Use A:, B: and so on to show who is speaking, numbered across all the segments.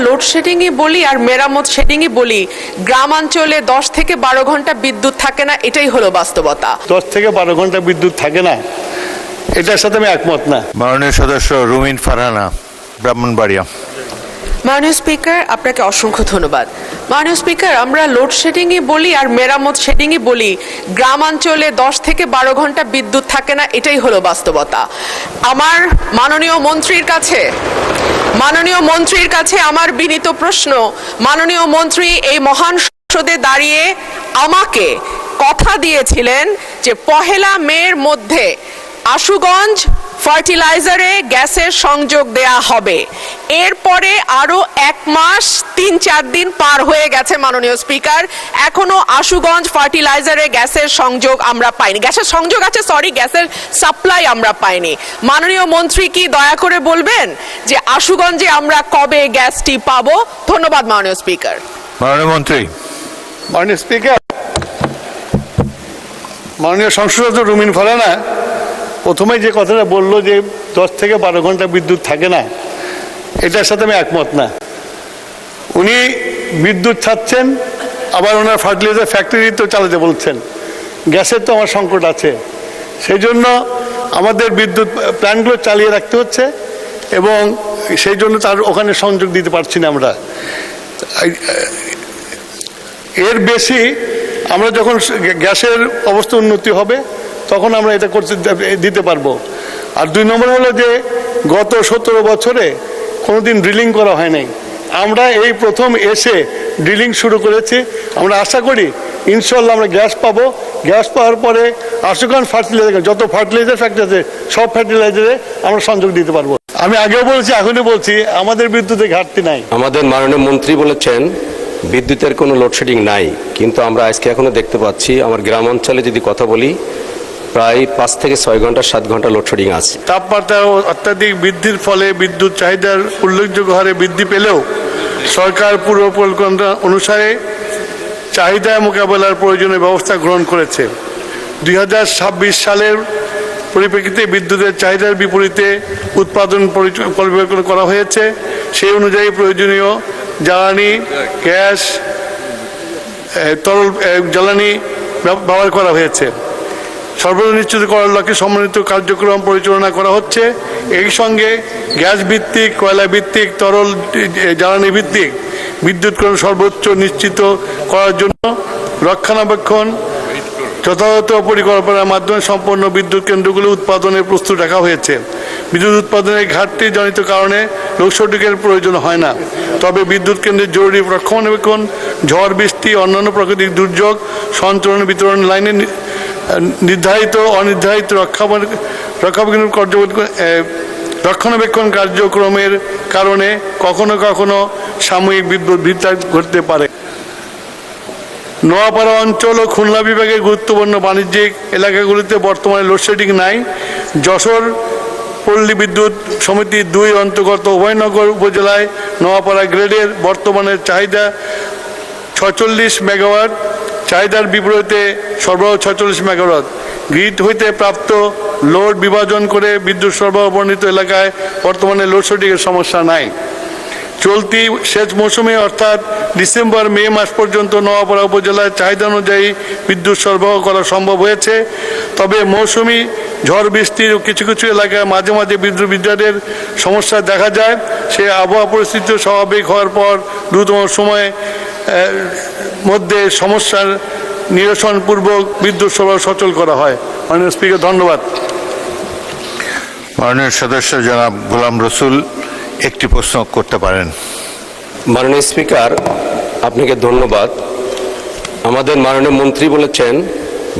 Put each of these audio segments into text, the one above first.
A: লোডশেডিংই বলি আর মেরামত শেডিংই বলি, গ্রামাঞ্চলে 10 থেকে 12 ঘন্টা বিদ্যুৎ থাকে না, এটাই হলো বাস্তবতা।
B: 10 থেকে 12 ঘন্টা বিদ্যুৎ থাকে না, এটার সাথে আমি একমত না।
C: মাননীয় সদস্য রুমিন ফারহানা, ব্রাহ্মণবাড়িয়া।
A: মাননীয় স্পিকার, আপনাকে অসংখ্য ধন্যবাদ। মাননীয় স্পিকার, আমরা লোডশেডিংই বলি আর মেরামত শেডিংই বলি, গ্রামাঞ্চলে 10 থেকে 12 ঘন্টা বিদ্যুৎ থাকে না, এটাই হলো বাস্তবতা। আমার মাননীয় মন্ত্রীর কাছে আমার বিনীত প্রশ্ন, মাননীয় মন্ত্রী এই মহান সংসদে দাঁড়িয়ে আমাকে কথা দিয়েছিলেন যে 1 মের মধ্যে আশুগঞ্জ ফার্টিলাইজারে গ্যাসের সংযোগ দেয়া হবে। এরপরে আরো 1 মাস 3-4 দিন পার হয়ে গেছে মাননীয় স্পিকার, এখনো আশুগঞ্জ ফার্টিলাইজারে গ্যাসের সংযোগ আমরা পাইনি। গ্যাসের সংযোগ আছে, গ্যাসের সাপ্লাই আমরা পাইনি। মাননীয় মন্ত্রী কি দয়া করে বলবেন যে আশুগঞ্জে আমরা কবে গ্যাসটি পাবো? ধন্যবাদ মাননীয় স্পিকার।
C: মাননীয় মন্ত্রী।
B: মাননীয় স্পিকার, মাননীয় সংসদ সদস্য রুমিন ফারহানা প্রথমে যে কথাটা বললো যে 10 থেকে 12 ঘন্টা বিদ্যুৎ থাকে না, এটার সাথে আমি একমত না। উনি বিদ্যুৎ ছাড়ছেন, আবার ওনার ফার্টিলাইজার ফ্যাক্টরি তো চালাতে বলছেন। গ্যাসের তো আমার সংকট আছে, সেই জন্য আমাদের বিদ্যুৎ প্ল্যান্টগুলো চালিয়ে রাখতে হচ্ছে এবং সেই জন্য তার ওখানে সংযোগ দিতে পারছি না আমরা। এর বেশি আমরা যখন গ্যাসের অবস্থা উন্নতি হবে তখন আমরা এটা দিতে পারবো। আর 2 নম্বর হলো যে গত 17 বছরে কোনোদিন ড্রিলিং করা হয় নাই, আমরা এই প্রথম এসে ড্রিলিং শুরু করেছি। আমরা আশা করি ইনশাল্লাহ আমরা গ্যাস পাবো। গ্যাস পাওয়ার পরে আশুগঞ্জ ফার্টিলাইজার, যত ফার্টিলাইজার ফ্যাক্টরি আছে সব ফার্টিলাইজারে আমরা সংযোগ দিতে পারবো। আমি আগেও বলছি, এখনই বলছি, আমাদের বিদ্যুতের ঘাটতি নাই।
D: আমাদের মাননীয় মন্ত্রী বলেছেন বিদ্যুতের কোনো লোডশেডিং নাই, কিন্তু আমরা আজকে এখনো দেখতে পাচ্ছি আমার গ্রাম অঞ্চলে যদি কথা বলি প্রায় 5 থেকে 6 ঘন্টা 7 ঘন্টা লোডশেডিং আছে।
B: তাপমাত্রা অত্যাধিক বৃদ্ধির ফলে বিদ্যুৎ চাহিদার উল্লেখযোগ্য হারে বৃদ্ধি পেলেও সরকার পূর্ব পরিকল্পনা অনুসারে চাহিদা মোকাবেলার প্রয়োজনীয় ব্যবস্থা গ্রহণ করেছে। 2026 সালের পরিপ্রেক্ষিতে বিদ্যুতের চাহিদার বিপরীতে উৎপাদন পরিকল্পনা করা হয়েছে। সেই অনুযায়ী প্রয়োজনীয় জ্বালানি, গ্যাস, তরল জ্বালানি ব্যবহার করা হয়েছে। সর্বদা নিশ্চিত করার লক্ষ্যে সমন্বিত কার্যক্রম পরিচালনা করা হচ্ছে। এই সঙ্গে গ্যাস ভিত্তিক, কয়লা ভিত্তিক, তরল জ্বালানি ভিত্তিক বিদ্যুৎকরণ সর্বোচ্চ নিশ্চিত করার জন্য রক্ষণাবেক্ষণ যথাযথ পরিকল্পনার মাধ্যমে সম্পন্ন বিদ্যুৎ কেন্দ্রগুলো উৎপাদনের প্রস্তুত রাখা হয়েছে। বিদ্যুৎ উৎপাদনের ঘাটতি জনিত কারণে লোডশেডিংয়ের প্রয়োজন হয় না, তবে বিদ্যুৎ কেন্দ্রের জরুরি রক্ষণাবেক্ষণ, ঝড় বৃষ্টি, অন্যান্য প্রাকৃতিক দুর্যোগ সঞ্চালন বিতরণ লাইনে নির্ধারিত অনির্ধারিত রক্ষণাবেক্ষণ কার্যক্রমের কারণে কখনো কখনো সাময়িক বিদ্যুৎ বিভ্রাট ঘটতে পারে। নোয়াপাড়া অঞ্চল ও খুলনা বিভাগের গুরুত্বপূর্ণ বাণিজ্যিক এলাকাগুলিতে বর্তমানে লোডশেডিং নাই। যশোর পল্লী বিদ্যুৎ সমিতি 2 অন্তর্গত উভয়নগর উপজেলায় নোয়াপাড়া গ্রেডের বর্তমানে চাহিদা 46 মেগাওয়াট, চাহিদার বিপরীতে সরবরাহ 46 মেগাওয়াট। গ্রিড হইতে প্রাপ্ত লোড বিভাজন করে বিদ্যুৎ সরবরাহ বর্ণিত এলাকায় বর্তমানে লোডশেডিংয়ের সমস্যা নাই। চলতি সেচ মৌসুমে অর্থাৎ ডিসেম্বর-মে মাস পর্যন্ত নোয়াপাড়া উপজেলায় চাহিদা অনুযায়ী বিদ্যুৎ সরবরাহ করা সম্ভব হয়েছে। তবে মৌসুমি ঝড় বৃষ্টির কিছু কিছু এলাকায় মাঝে মাঝে বিদ্যুৎ বিভ্রাটের সমস্যা দেখা যায়। সে আবহাওয়া পরিস্থিতি স্বাভাবিক হওয়ার পর দ্রুততম সময়ে মধ্যে সমস্যার নিরসনপূর্বক বিদ্যুৎ সরবরাহ সচল করা হয়। মাননীয় স্পিকার, ধন্যবাদ।
C: মাননীয় সদস্য জনাব গোলাম রসুল একটি প্রশ্ন করতে পারেন।
D: মাননীয় স্পিকার, আপনাকে ধন্যবাদ। আমাদের মাননীয় মন্ত্রী বলেছেন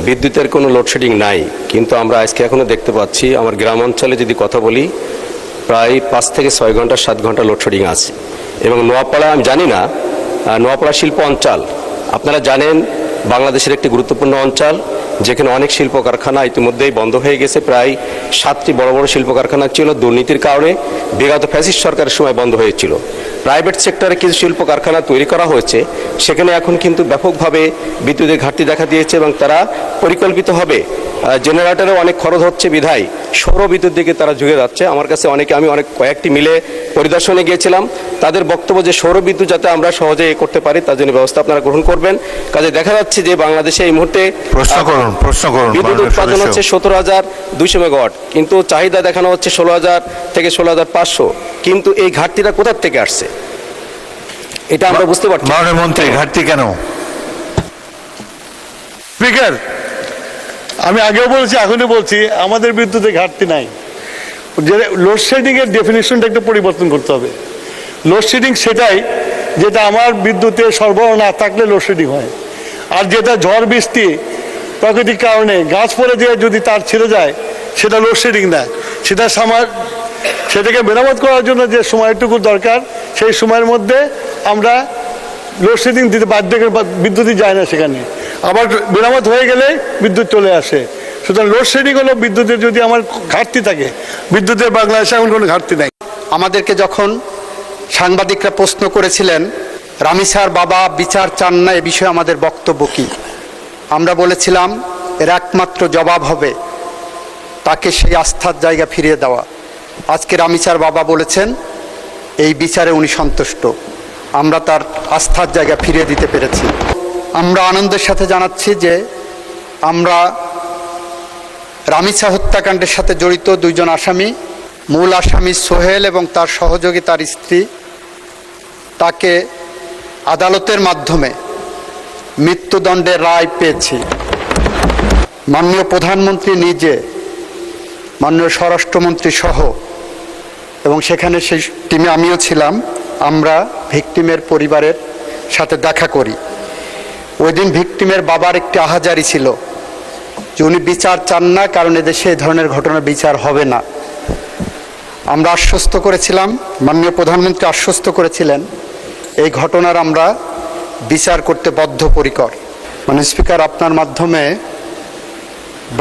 D: বিদ্যুতের কোনো লোডশেডিং নাই, কিন্তু আমরা আজকে এখনো দেখতে পাচ্ছি আমার গ্রাম অঞ্চলে যদি কথা বলি প্রায় 5 থেকে 6 ঘন্টা 7 ঘন্টা লোডশেডিং আছে। এবং নোয়াপাড়া, আমি জানি না, নোয়াপাড়া শিল্প অঞ্চল আপনারা জানেন বাংলাদেশের একটি গুরুত্বপূর্ণ অঞ্চল, যেখানে অনেক শিল্প কারখানা ইতিমধ্যেই বন্ধ হয়ে গেছে। প্রায় 7টি বড় বড় শিল্প কারখানা ছিল, দুর্নীতির কারণে বিগত ফ্যাসিস্ট সরকারের সময় বন্ধ হয়েছিল। প্রাইভেট সেক্টরে কিছু শিল্প কারখানা তৈরি করা হয়েছে, সেখানে এখন কিন্তু ব্যাপকভাবে বিদ্যুতের ঘাটতি দেখা দিয়েছে এবং তারা পরিকল্পিতভাবে জেনারেটরে অনেক খরচ হচ্ছে বিধায় সৌর বিদ্যুৎ দিকে তারা ঝুঁকে যাচ্ছে। আমার কাছে আমি কয়েকটি মিলে পরিদর্শনে গিয়েছিলাম, তাদের বক্তব্য যে সৌর বিদ্যুৎ যাতে আমরা সহজে করতে পারি তার জন্য ব্যবস্থা আপনারা গ্রহণ করবেন। কাজে দেখা যাচ্ছে যে বাংলাদেশে এই মুহূর্তে
C: প্রশ্ন করুন
D: বিদ্যুৎ
C: মাননীয়
D: উৎপাদন
C: সদস্য।
D: হচ্ছে 17,200 মেগাওয়াট, কিন্তু চাহিদা দেখানো হচ্ছে 16,000 থেকে 16,500। কিন্তু এই ঘাটতিটা কোথা থেকে আসছে এটা আমরা বুঝতে পারছি না।
C: মাননীয় মন্ত্রী, ঘাটতি কেন?
B: স্পিকার, আমি আগেও বলছি এখনই বলছি, আমাদের বিদ্যুতে ঘাটতি নাই। যে লোডশেডিং এর ডেফিনেশনটা একটু পরিবর্তন করতে হবে। লোডশেডিং সেটাই যেটা আমার বিদ্যুতের সরবরাহ না থাকলে লোডশেডিং হয়, আর যেটা ঝড় বৃষ্টি প্রাকৃতিক কারণে গাছ পড়ে দিয়ে যদি তার ছিঁড়ে যায় সেটা লোডশেডিং না, সেটাকে মেরামত করার জন্য যে সময়টুকু দরকার সেই সময়ের মধ্যে আমরা লোডশেডিং দিতে বাধ্য করে বিদ্যুৎই যায় না সেখানে, আবার মেরামত হয়ে গেলে বিদ্যুৎ চলে আসে। সুতরাং লোডশেডিং হলো বিদ্যুতের যদি আমার ঘাটতি থাকে, বিদ্যুতের বাংলাদেশে এখন কোনো ঘাটতি নাই।
E: আমাদেরকে যখন সাংবাদিকরা প্রশ্ন করেছিলেন রামিসার বাবা বিচার চান না, এ বিষয়ে আমাদের বক্তব্য কি, আমরা বলেছিলাম এর একমাত্র জবাব হবে তাকে সেই আস্থার জায়গা ফিরিয়ে দেওয়া। আজকে রামিসার বাবা বলেছেন এই বিচারে উনি সন্তুষ্ট, আমরা তার আস্থার জায়গা ফিরিয়ে দিতে পেরেছি। আমরা আনন্দের সাথে জানাচ্ছি যে আমরা রামিসা হত্যাকাণ্ডের সাথে জড়িত দুইজন আসামি, মূল আসামি সোহেল এবং তার সহযোগী তার স্ত্রী, তাকে আদালতের মাধ্যমে মৃত্যুদণ্ডের রায় পেয়েছি। মাননীয় প্রধানমন্ত্রী নিজে, মাননীয় স্বরাষ্ট্রমন্ত্রী সহ, এবং সেখানে সেই টিমে আমিও ছিলাম, আমরা ভিকটিমের পরিবারের সাথে দেখা করি। ওই দিন ভিকটিমের বাবার একটি আহাজারি ছিল যে উনি বিচার চান না, কারণ এদেশে এই ধরনের ঘটনার বিচার হবে না। আমরা আশ্বস্ত করেছিলাম, মাননীয় প্রধানমন্ত্রী আশ্বস্ত করেছিলেন এই ঘটনার আমরা বিচার করতে বদ্ধপরিকর। মানে স্পিকার, আপনার মাধ্যমে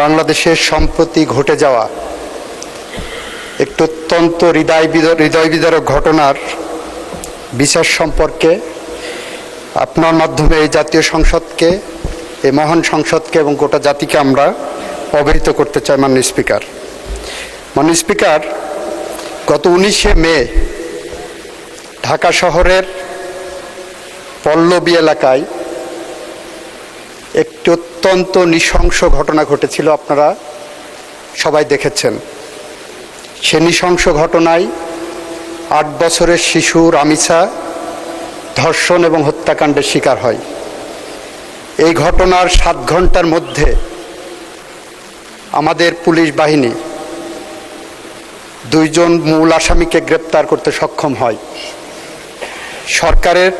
E: বাংলাদেশের সম্প্রতি ঘটে যাওয়া একটু অত্যন্ত হৃদয় বিদারক ঘটনার বিচার সম্পর্কে আপনার মাধ্যমে এই জাতীয় সংসদকে, এই মহান সংসদকে এবং গোটা জাতিকে আমরা অবহিত করতে চাই। মাননীয় স্পিকার, মাননীয় স্পিকার, গত 19শে মে ঢাকা শহরের পল্লবী এলাকায় একটি অত্যন্ত নৃশংস ঘটনা ঘটেছিল, আপনারা সবাই দেখেছেন। সে নৃশংস ঘটনায় 8 বছরের শিশু রামিসা ধর্ষণ এবং হত্যাকাণ্ডের শিকার হয়। এই ঘটনার 7 ঘন্টার মধ্যে আমাদের পুলিশ বাহিনী 2 জন মূল আসামিকে গ্রেপ্তার করতে সক্ষম হয়। সরকারের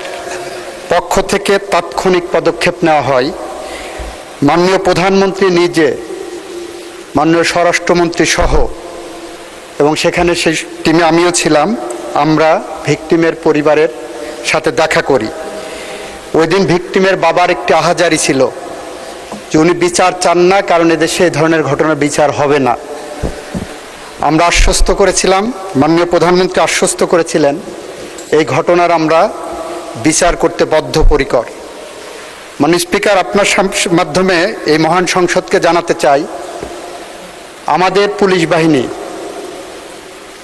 E: পক্ষ থেকে তাৎক্ষণিক পদক্ষেপ নেওয়া হয়। মাননীয় প্রধানমন্ত্রী নিজে, মাননীয় স্বরাষ্ট্রমন্ত্রী সহ, এবং সেখানে সেই টিমে আমিও ছিলাম, আমরা ভিকটিমের পরিবারের সাথে দেখা করি। ওই দিন ভিকটিমের বাবার একটি আহাজারি ছিল যে উনি বিচার চান না, কারণ এদেশে এই ধরনের ঘটনার বিচার হবে না। আমরা আশ্বস্ত করেছিলাম, মাননীয় প্রধানমন্ত্রী আশ্বস্ত করেছিলেন এই ঘটনার আমরা বিচার করতে বদ্ধপরিকর। মাননীয় স্পিকার, আপনার মাধ্যমে এই মহান সংসদকে জানাতে চাই, আমাদের পুলিশ বাহিনী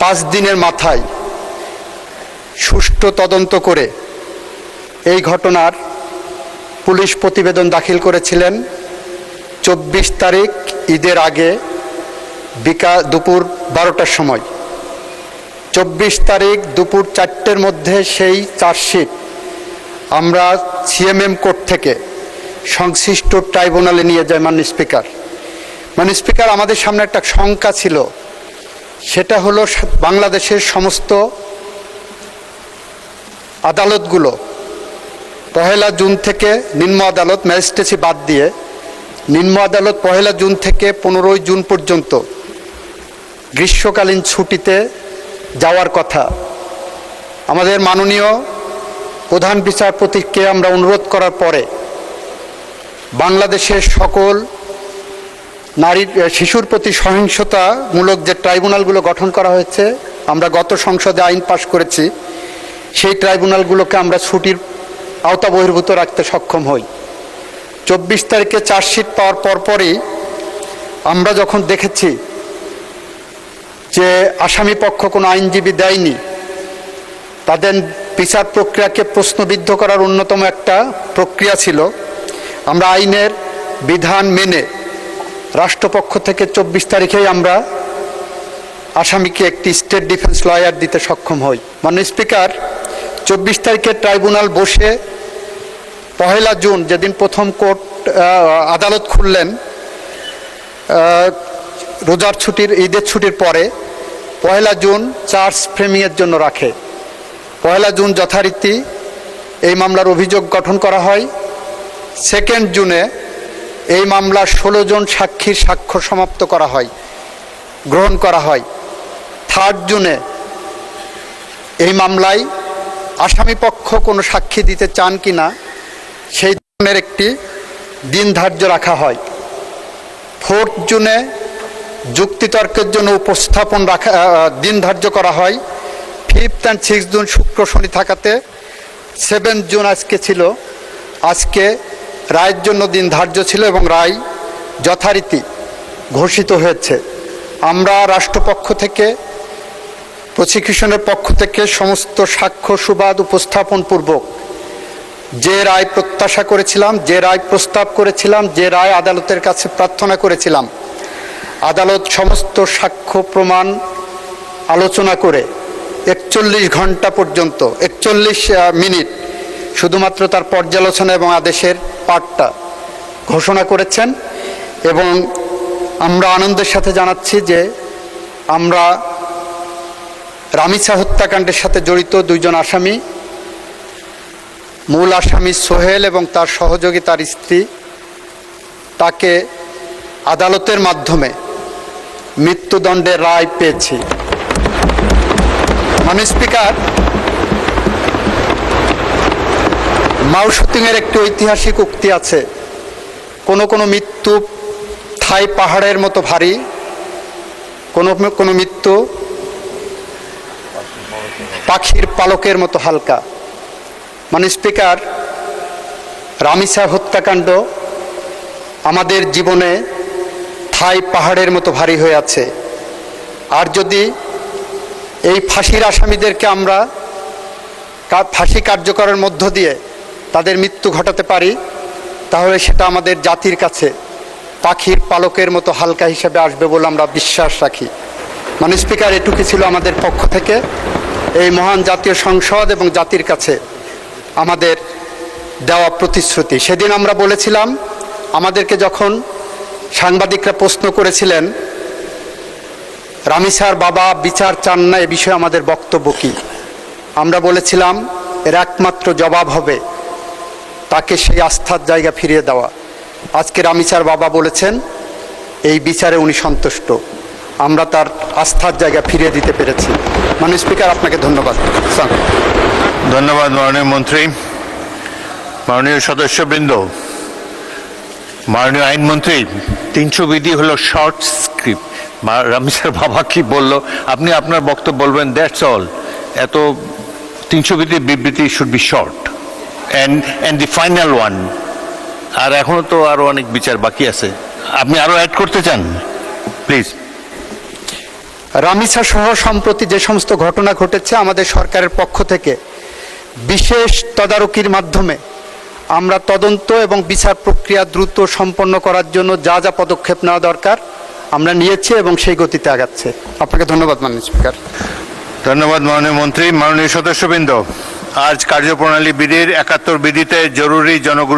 E: 5 দিনের মাথায় সুষ্ঠু তদন্ত করে এই ঘটনার পুলিশ প্রতিবেদন দাখিল করেছিলেন 24 তারিখ ঈদের আগে দুপুর 12টার সময়। 24 তারিখ দুপুর 4টের মধ্যে সেই চার্জশিট আমরা সিএমএম কোর্ট থেকে সংশ্লিষ্ট ট্রাইব্যুনালে নিয়ে যাই। মাননীয় স্পিকার, মাননীয় স্পিকার, আমাদের সামনে একটা শঙ্কা ছিল, সেটা হলো বাংলাদেশের সমস্ত আদালতগুলো 1 জুন থেকে, নিম্ন আদালত ম্যাজিস্ট্রেসি বাদ দিয়ে নিম্ন আদালত 1 জুন থেকে 15 জুন পর্যন্ত গ্রীষ্মকালীন ছুটিতে যাওয়ার কথা। আমাদের মাননীয় প্রধান বিচারপতিকে আমরা অনুরোধ করার পরে বাংলাদেশের সকল শিশুর প্রতি সহিংসতামূলক যে ট্রাইব্যুনালগুলো গঠন করা হয়েছে, আমরা গত সংসদে আইন পাশ করেছি, সেই ট্রাইব্যুনালগুলোকে আমরা ছুটির আওতা বহির্ভূত রাখতে সক্ষম হই। 24 তারিখে চার্জশিট পাওয়ার পরপরই আমরা যখন দেখেছি যে আসামি পক্ষ কোনো আইনজীবী দেয়নি, বিচার প্রক্রিয়াকে প্রশ্নবিদ্ধ করার অন্যতম একটা প্রক্রিয়া ছিল। আমরা আইনের বিধান মেনে রাষ্ট্রপক্ষ থেকে 24 তারিখেই আমরা আসামিকে একটি স্টেট ডিফেন্স লয়ার দিতে সক্ষম হই। মাননীয় স্পিকার, 24 তারিখে ট্রাইব্যুনাল বসে 1 জুন যেদিন প্রথম কোর্ট আদালত খুললেন, রোজার ছুটির ঈদের ছুটির পরে 1 জুন চার্জ ফ্রেমিংয়ের জন্য রাখে। 1 জুন যথারীতি এই মামলার অভিযোগ গঠন করা হয়। 2 জুনে এই মামলার 16 জন সাক্ষীর সাক্ষ্য সমাপ্ত করা হয়, গ্রহণ করা হয়। 3 জুনে এই মামলায় আসামি পক্ষ কোনো সাক্ষী দিতে চান কি না সেই ধরনের একটি দিন ধার্য রাখা হয়। 4 জুনে যুক্তিতর্কের জন্য উপস্থাপন দিন ধার্য করা হয়। 5 and 6 জুন শুক্র শনি থাকাতে 7 জুন আজকে ছিল। আজকে রায়ের জন্য দিন ধার্য ছিল এবং রায় যথারীতি ঘোষিত হয়েছে। আমরা রাষ্ট্রপক্ষ থেকে, প্রসিকিউশনের পক্ষ থেকে সমস্ত সাক্ষ্য সুবাদ উপস্থাপন পূর্বক যে রায় প্রত্যাশা করেছিলাম, যে রায় প্রস্তাব করেছিলাম, যে রায় আদালতের কাছে প্রার্থনা করেছিলাম, আদালত সমস্ত সাক্ষ্য প্রমাণ আলোচনা করে 41 ঘন্টা পর্যন্ত 41 মিনিট শুধুমাত্র তার পর্যালোচনা এবং আদেশের পাঠটা ঘোষণা করেছেন। এবং আমরা আনন্দের সাথে জানাচ্ছি যে আমরা রামিসা হত্যাকাণ্ডের সাথে জড়িত 2 জন আসামি, মূল আসামি সোহেল এবং তার সহযোগী তার স্ত্রী, তাকে আদালতের মাধ্যমে মৃত্যুদণ্ডের রায় পেয়েছি। মাননীয় স্পিকার, মাও সুতুংয়ের একটি ঐতিহাসিক উক্তি আছে, কোনো মৃত্যু থাই পাহাড়ের মতো ভারী, কোনো মৃত্যু পাখির পালকের মতো হালকা। মাননীয় স্পিকার, রামিসা হত্যাকাণ্ড আমাদের জীবনে থাই পাহাড়ের মতো ভারী হয়ে আছে। আর যদি এই ফাঁসির আসামিদেরকে আমরা ফাঁসি কার্যকরের মধ্য দিয়ে তাদের মৃত্যু ঘটাতে পারি, তাহলে সেটা আমাদের জাতির কাছে পাখির পালকের মতো হালকা হিসেবে আসবে বলে আমরা বিশ্বাস রাখি। মাননীয় স্পিকার, এটুকু ছিল আমাদের পক্ষ থেকে এই মহান জাতীয় সংসদ এবং জাতির কাছে আমাদের দেওয়া প্রতিশ্রুতি। সেদিন আমরা বলেছিলাম, আমাদেরকে যখন সাংবাদিকরা প্রশ্ন করেছিলেন রামিসার বাবা বিচার চান না, এ বিষয়ে আমাদের বক্তব্য কী, আমরা বলেছিলাম এর একমাত্র জবাব হবে তাকে সেই আস্থার জায়গা ফিরিয়ে দেওয়া। আজকে রামিসার বাবা বলেছেন এই বিচারে উনি সন্তুষ্ট, আমরা তার আস্থার জায়গা ফিরিয়ে দিতে পেরেছি। মাননীয় স্পিকার, আপনাকে ধন্যবাদ।
C: ধন্যবাদ মাননীয় মন্ত্রী। মাননীয় সদস্যবৃন্দ, মাননীয় আইনমন্ত্রী, 300 বিধি হলো শর্ট স্ক্রিপ্ট। রামিসার বাবা কি বলল, আপনি আপনার বক্তব্য বলবেন, দ্যাটস অল। এত 300 বিধির বিবৃতি should be short and the final one. আর এখনো তো আরো অনেক বিচার বাকি আছে, আপনি আরো অ্যাড করতে চান? প্লিজ।
E: রামিসা সহ সম্প্রতি যে সমস্ত ঘটনা ঘটেছে, আমাদের সরকারের পক্ষ থেকে বিশেষ তদারকির মাধ্যমে আমরা তদন্ত এবং বিচার প্রক্রিয়া দ্রুত সম্পন্ন করার জন্য যা যা পদক্ষেপ নেওয়া দরকার আমরা নিয়েছি এবং সেই গতিতে আগাচ্ছে। আপনাকে ধন্যবাদ মাননীয় স্পিকার।
C: ধন্যবাদ মাননীয় মন্ত্রী। মাননীয় সদস্যবৃন্দ, আজ কার্যপ্রণালী বিধির 71 বিধিতে জরুরি জনগুরুত্ব